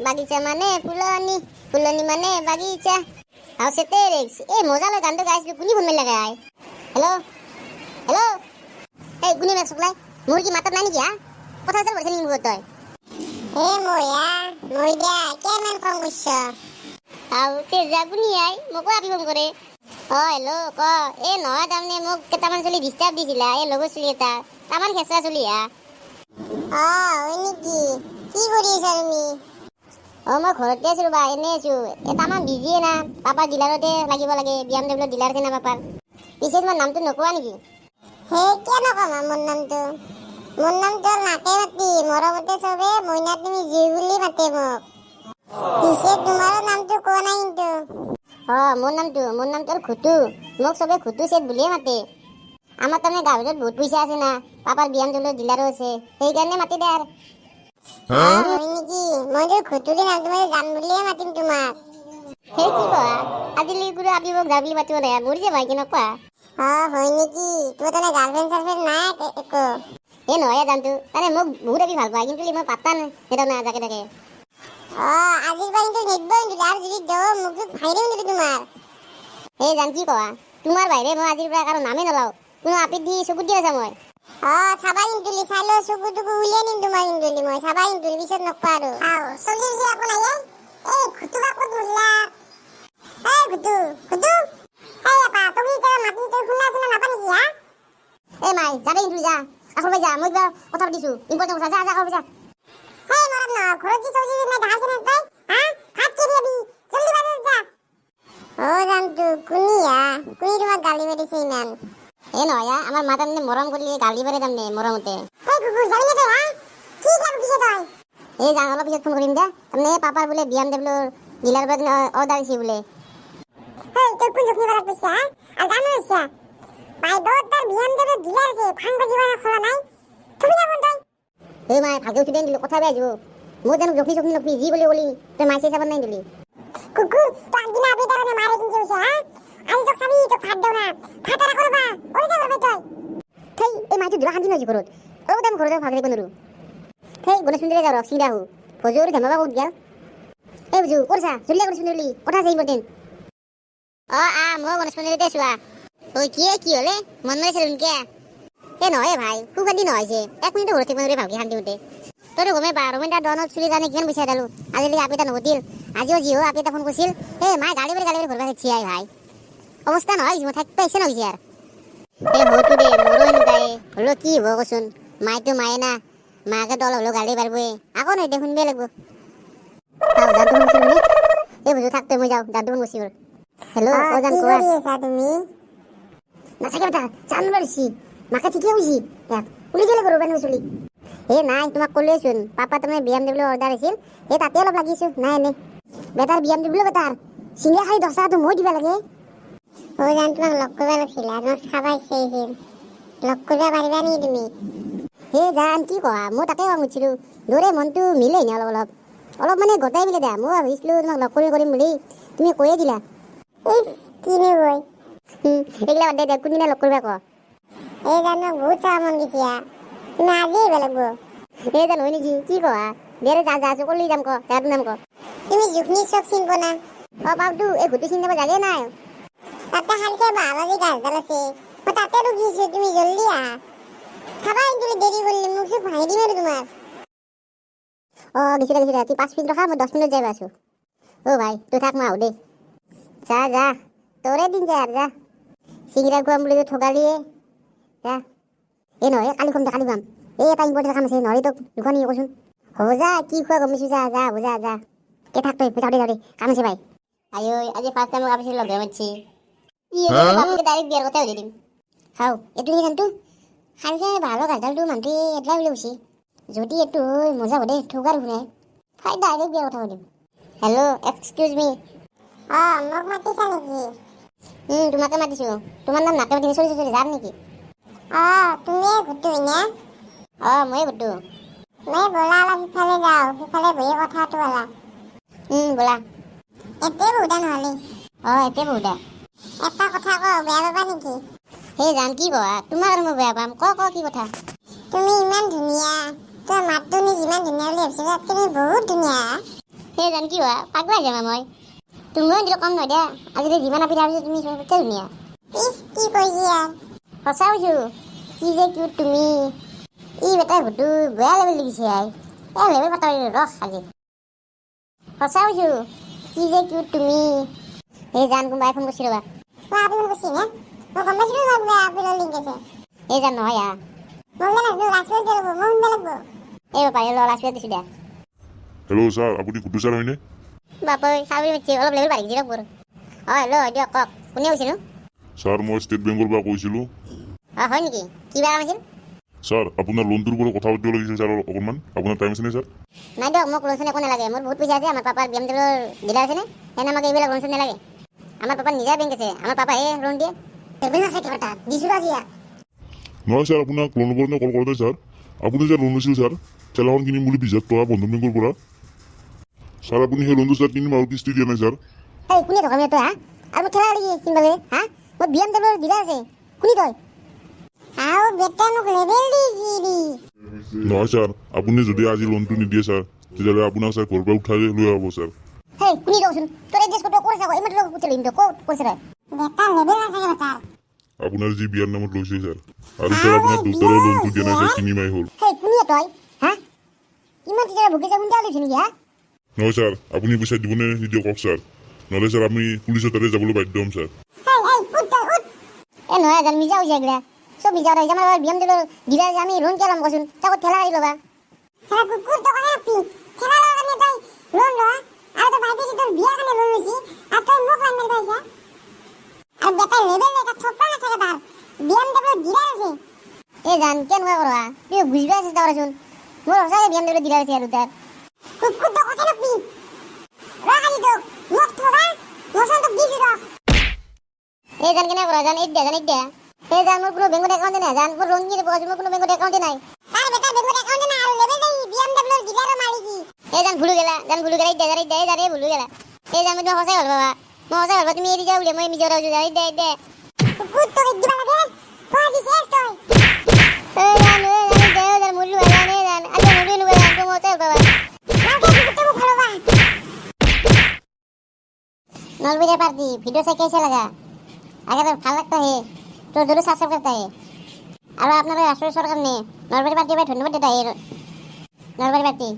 বাগিচা মানে ফুলনি ফুলনি মানে বাগিচা আৰু সেতেৰেক্স এই মজালৈ গানটো গাইছিলো কোনি ফোন মাৰি লাগে হেল্ল' হেল্ল' এই কোনি মেক চকলাই মোৰ কি মাতত নাই নেকি কথা চল কৰিছে নেকি তই মৰিয়া কেমান কম কৰিছ আৰু তেজা কোনি মোকো আপি ফোন কৰে হেল্ল' ক এই নহয় তাৰমানে মোক কেইটামান চলি ডিষ্টাৰ্ব দিছিলা এই লগৰ চলি এটা তামান খেঁচা চলি হয় নেকি কি কৰি আছা তুমি মই ঘৰতে আছো ৰবা এনে আছো তামান বিজিয়ে না পাপাৰ ডিলাৰতে লাগিব লাগে BMW ডিলাৰ আছে না পাপাৰ পিছে তোমাৰ নামটো নকোৱা নেকি কিয় নকম মোৰ নামটো নাকে মাতি মৰমতে চবে মইনা তুমি যি বুলি মাতে মোক পিছে তোমাৰো নামটো কোৱা নাই কিন্তু মোৰ নামটো খুটু মোক চবে খুটু চেট বুলিয়ে মাতে আমাৰ তাৰমানে গাঁৱত বহুত পইচা আছে না পাপাৰ BMW ডিলাৰো আছে সেইকাৰণে মাতি দে আৰু হয় নেকি মইতো খুতুৰি নামটো মই যাম বুলিয়ে মাতিম তোমাক সেই কি কোৱা আজিলৈকে কোনো আপি মোক যা বুলি মাতিব নাই মোৰ যে ভাইকি নকোৱা হয় নেকি তোমাৰ তেনে গাৰ্লফ্ৰেণ্ড চাৰ্লফ্ৰেণ্ড নাই একো নহয় জানতো মানে মোক বহুত আপি ভাল পায় কিন্তু মই পাত্তা নেদাও না যাকে তাকে আজিৰ পৰা কিন্তু নিদিব কিন্তু আৰু যদি দেও মোক ভাইৰে নিদিবি তোমাৰ এই জান কি কোৱা তোমাৰ বাহিৰে মই আজিৰ পৰা কাৰো নামেই নলাও কোনো আপি দি চকুত দি আছা মই চাবা ইন্তুলি চালো চকুটুকু উলিয়াই নিম তোমাৰ ইন্তুলি মই চাবা ইন্তুলি পিছত নকবা আৰু চলি পিছে একো নাই এই ঘুটু কাকো ধৰিলা এই ঘুটু এই আপা তুমি এতিয়া মাতি তই শুনা শুনা নাপা নেকি এই মাই যাবে ইন্তুলি যা আখৰ পাই যা মই কিবা কথা পাতিছো ইম্পৰ্টেণ্ট কথা যা আখৰ পাই যা মৰম ন ঘৰত যি চব্জি নাই দেখাইছে নে তই ভাত কি দিবি জলদি বাজাৰত যা জানতো কুনি তোমাক গালি পাৰিছে ইমান নহয় আমাৰ মা তাৰমানে মৰম কৰিলে গালি পাৰে তাৰমানে মৰমতে কুকুৰ যাবি নে তই কি কাম পিছে তই এই যাং অলপ পিছত ফোন কৰিম দে তাৰমানে পাপাৰ বোলে BMW ডিলাৰ পৰা অৰ্ডাৰ দিছে বোলে তই কোন জখনি বাৰত কৈছা আৰু জানো হৈছে বাইদেউ তাৰ BMW ডিলাৰ আছে ভাংগ জীবন খোলা নাই তুমি না কোন তই এই মাই ভালকে উঠি দিলো কথা বেয়া যাব মই জানো জখনি নকবি যি বুলি কলি তই মাইছে চাব নাই দিলি কুকুৰ তই দিনা আপি তাৰনে মাৰে কিনছে হৈছে আজি তোক চাবি তোক ভাত দেও না ভাত এটা কৰবা ওই যা কৰবা তই এই মাইটো দিবা শান্তি নহয় ঘৰত অলপ টাইম ঘৰতে ভালকে নোৱাৰো সেই গণেশ মন্দিৰে যাওঁ ৰখ চিংৰা হো ভজুৰ ধেমাবা ক'ত গেল এই বুজু কৰিছা জল্দি গণেশ মন্দিৰলি কথা আছে ইম্পৰ্টেণ্ট মই গণেশ মন্দিৰতে আছো কি হলে মন মাৰিছে ৰুনকে এই নহয় ভাই সুখাদি নহয়ছে 1 মিনিট ঘৰত থাকিব নোৱাৰি ভালকে শান্তি মতে তইতো গমে পা ৰমেন্দাৰ দনত চুলি কাৰণে কিমান পইচা দালো আজিলৈকে আপি এটা নগতিল আজিও যি আপি এটা ফোন কৰিছিল মাই গালি পাৰি ঘৰবা খেছি ভাই অৱস্থা নহয় মই থাকিব আহিছে নহৈছে আৰু হতো দে মোৰো এনেকুৱাই হলেও কি হব কচোন মাইতো মায়ে না মাকে তো অলপ হলেও গালি পাৰিবই আকৌ নহয় দে শুনবই লাগিব জানটো শুনিছিল নে এই বুজু থাক তই মই যাওঁ জানটো ফোন কৰিছিল হেল্ল' জান কোৱা তুমি নাচাকে বেটা জান পাৰিছি মাকে ঠিকে কৈছি উলি গেলে ঘৰৰ পৰা চলি নাই তোমাক ক'লোৱেচোন পাপা তাৰমানে BMW অৰ্ডাৰ আছিল তাতে অলপ লাগিছো নাই এনে বেটাৰ BMW বেটাৰ চিংৰা খাই 10 টকাটো মই দিবা লাগে জান তোমাক লগ কৰিব লাগিছিল আৰু চাবা ইচ্ছা হৈছিল লগ কৰিব পাৰিবা নেকি তুমি জান কি কোৱা মই তাকে ভাবিছিলো দৌৰে মনটো মিলে নে অলপ মানে গোটাই মিলে দে মই ভাবিছিলো তোমাক লগ কৰিম বুলি তুমি কৈয়ে দিলা কিনো কয় এইগিলা বাদ দে কোনদিনা লগ কৰিবা ক জান মোক বহুত চাব মন গৈছে তুমি আজি আহিব লাগিব জান হয় নেকি কি কোৱা দেৰে যা আছো কলি যাম ক তাৰ নাম ক তুমি জুখনি চক চিনব না বাবু এই ঘুটি চিন্তা জাগে নাই তাতে হালকে বাবাজি গাছডাল আছে মই তাতে রুকিয়েছি তুমি জলদি খাবা কিন্তু দেরি করলে মুখ সব ভাঙি দিবে তোমার গেছি তুই 5 মিনিট রখা মই 10 মিনিট যাইবা আছো ভাই তুই থাক মা দে যা তোরে দিন যা আর যা সিংরা খুয়াম বলে ঠকালিয়ে যা নহয় কালি কম কালি পাম এটা ইম্পৰ্টেণ্ট কাম আছে নহলে তোক দুখন কচোন হ'ব যা কি খোৱা গমিছো যা কে থাক তই যাও দে কাম আছে ভাই আজি ফার্স্ট টাইম কাপছিল লগ মারছি বাপুকে ডাইরেক্ট বিয়ার কথা দিম খাও এটু কি জানতো খালকে ভালো গাছডালটো মানুহে এটলা বুলি কৈছে যদি এইটো মজা হ'ব দে ঠগাৰ শুনাই ফাই ডাইৰেক্ট বিয়াৰ কথা দিম হেল্ল' এক্সকিউজ মি মোক মাতিছা নেকি তোমাকে মাতিছো তোমাৰ নাম নাটক দিনে চলি যাম নেকি তুমি ঘুটু না ময়ে ঘুটু মই বলা অলপ সিফালে যাওঁ সিফালে বহি কথাটো বলা বলা এতে বহুদা নহ'লে এতে বহুদা এটা কথা কওঁ বেয়া পাবা নেকি হে জান কি কোৱা তোমাৰ আৰু মই বেয়া পাম ক কি কথা তুমি ইমান ধুনীয়া তোমাৰ মাতটো নি যিমান ধুনীয়া বুলি ভাবিছিলা তাতকে তুমি বহুত ধুনীয়া হে জান কি কোৱা পাগলা যামা মই তুমিও দিলে কম নহয় দিয়া আজি যিমান আপি ভাবিছো তুমি চবতকে ধুনীয়া ইছ কি কৈছি ইয়াৰ সঁচা কৈছো কি যে কিউট তুমি ই বেটাই ভুটু বেয়া লেভেল দেখিছে আই লেভেল পাতা ৰখ আজি সঁচা কৈছো কি যে কিউট তুমি হে জান কোনোবাই ফোন কৰিছে ৰ'বা মই আপি ফোন কৰিছি নে মই গম পাইছিলো তোমাৰ কিবা আপিলৰ লিংক আছে হে জান নহয় মই নাজানো লাষ্ট পেজ দিব মই শুনব লাগব এই বাপা এই ল'ৰা লাষ্ট দিছোঁ দিয়া হেল্ল' ছাৰ আপুনি কুটু ছাৰ হয়নে বাপই চাবি মাতছে অলপ লেভেল বাঢ়ি গৈছে ৰ'ব অঁ হেল্ল' দিয়ক কওক কোনে কৈছেনো ছাৰ মই ষ্টেট বেংকৰ পৰা কৈছিলোঁ অঁ হয় নেকি কিবা কাম আছিল ছাৰ আপোনাৰ লোনটোৰ ওপৰত কথা পাতিব লাগিছিল ছাৰ অকণমান আপোনাৰ টাইম আছেনে ছাৰ নাই দিয়ক মোক লোন চোন একো নালাগে মোৰ বহুত পইচা আছে আমাৰ পাপাৰ BMW ডিলাৰ আছে নে সেইকাৰণে আমাক এইবিলাক লোন চোন নালাগে আমাৰ পাপাৰ নিজা বেংক আছে আমাৰ পাপাহে লোন দিয়ে টেবুল আছে কিবা দিছোঁ আজিয়া নহয় ছাৰ আপোনাক লোনৰ কাৰণে কল কৰোঁতে ছাৰ আপুনি যে লোন লৈছিল ছাৰ ঠেলাখন কিনিম বুলি 20,000 টকা বন্ধন বেংকৰ পৰা ছাৰ আপুনি সেই লোনটো ছাৰ কিনিম আৰু কিস্তি দিয়া নাই ছাৰ এই কোনে থকা তই হা আৰু মোক ঠেলা লাগি কিনবালে হা মোৰ BMW ডিলাৰ আছে কোনে তই আও বেটা মোক লেভেল দিছি দি নহয় ছাৰ আপুনি যদি আজি লোনটো নিদিয়ে ছাৰ তেতিয়াহ'লে আপোনাক ছাৰ ঘৰৰ পৰা উঠাই লৈ আহিব ছাৰ হেই কোনে তইচোন তোৰ এড্ৰেছ ক'ত কৰিছা আকৌ ইমান তোক পুতলিম তই ক'ত কৰিছা তই বেটা লেভেল আছে বেটা আপোনাৰ যি বিয়াৰ নামত লৈছে ছাৰ আৰু ছাৰ আপোনাৰ দেউতাৰে লোনটো দিয়া নাই ছাৰ 3 মাহ হ'ল হেই কোনে তই হা ইমান তেতিয়া ভুগিছে কোনটা লৈছে নেকি হা নহয় ছাৰ আপুনি পইচা দিবনে নিদিয়ে কওক ছাৰ নহ'লে ছাৰ আমি পুলিচৰ তাতে যাবলৈ বাধ্য হ'ম ছাৰ এই উঠ তই উঠ এ নহয় জান মিজা হৈছে এইগিলা চব মিজা কথা আমাৰ BMW ডিলাৰ যে আমি লোন কিয় ল'ম কচোন তাকত ঠেলা গাড়ী ল'বা খেলা কুকুৰ তো কথা আপি খেলা লগাৰ কাৰণে তই লোন ল আৰু তই ভাইটি তোৰ বিয়াৰ কাৰণে লোন লৈছি আৰু তই মোক লাইন মাৰিব আহিছা আৰু বেটা লেভেল এটা থপা নাথাকে তাৰ BMW ডিলাৰ আছে এ জান কেনেকুৱা কৰা তুমি বুজিবা চেষ্টা কৰাচোন মোৰ সঁচাকৈ BMW ডিলাৰ আছে আৰু তাৰ কুকুৰ তো কথা নাপি ৰাখালি তোক মোক থবা মচন তোক দিছো ৰ এই জান কেনে কৰা জান এতিয়া এই জান মোৰ কোনো বেংকত একাউণ্টে নাই জান মোৰ লোন কিনে পকাইছোঁ মোৰ কোনো বেংকত একাউণ্টে নাই তাৰ বেটা বেংকত একাউণ্ট নাই আৰু লেভেল দেই BMW ডিলাৰৰ মালিকি এই জান ভুলো গেলা এতিয়া এই জান এই ভুলো গেলা এই জান মই তোমাক সঁচাই ভাল পাবা মই সঁচাই ভাল পাবা তুমি এৰি যাওঁ বুলি মই মিজৰ আছোঁ জান এতিয়া কুকুৰ তোক দিবা লাগে পঢ়ি শেষ তই এই জান মূল্য জান এই জান আজি মূল্য লুকা জান তুমি সঁচাই ভাল পাবা রাখে কুকুর তো ভালো বা नलबीरा पार्टी वीडियो से कैसे लगा अगर ভাল लगता है तो जरूर सब्सक्राइब करता है और আপনারা রাষ্ট্রীয় সরকার ने नलबीरा पार्टी पे धन्यवाद देता है नलबीरा पार्टी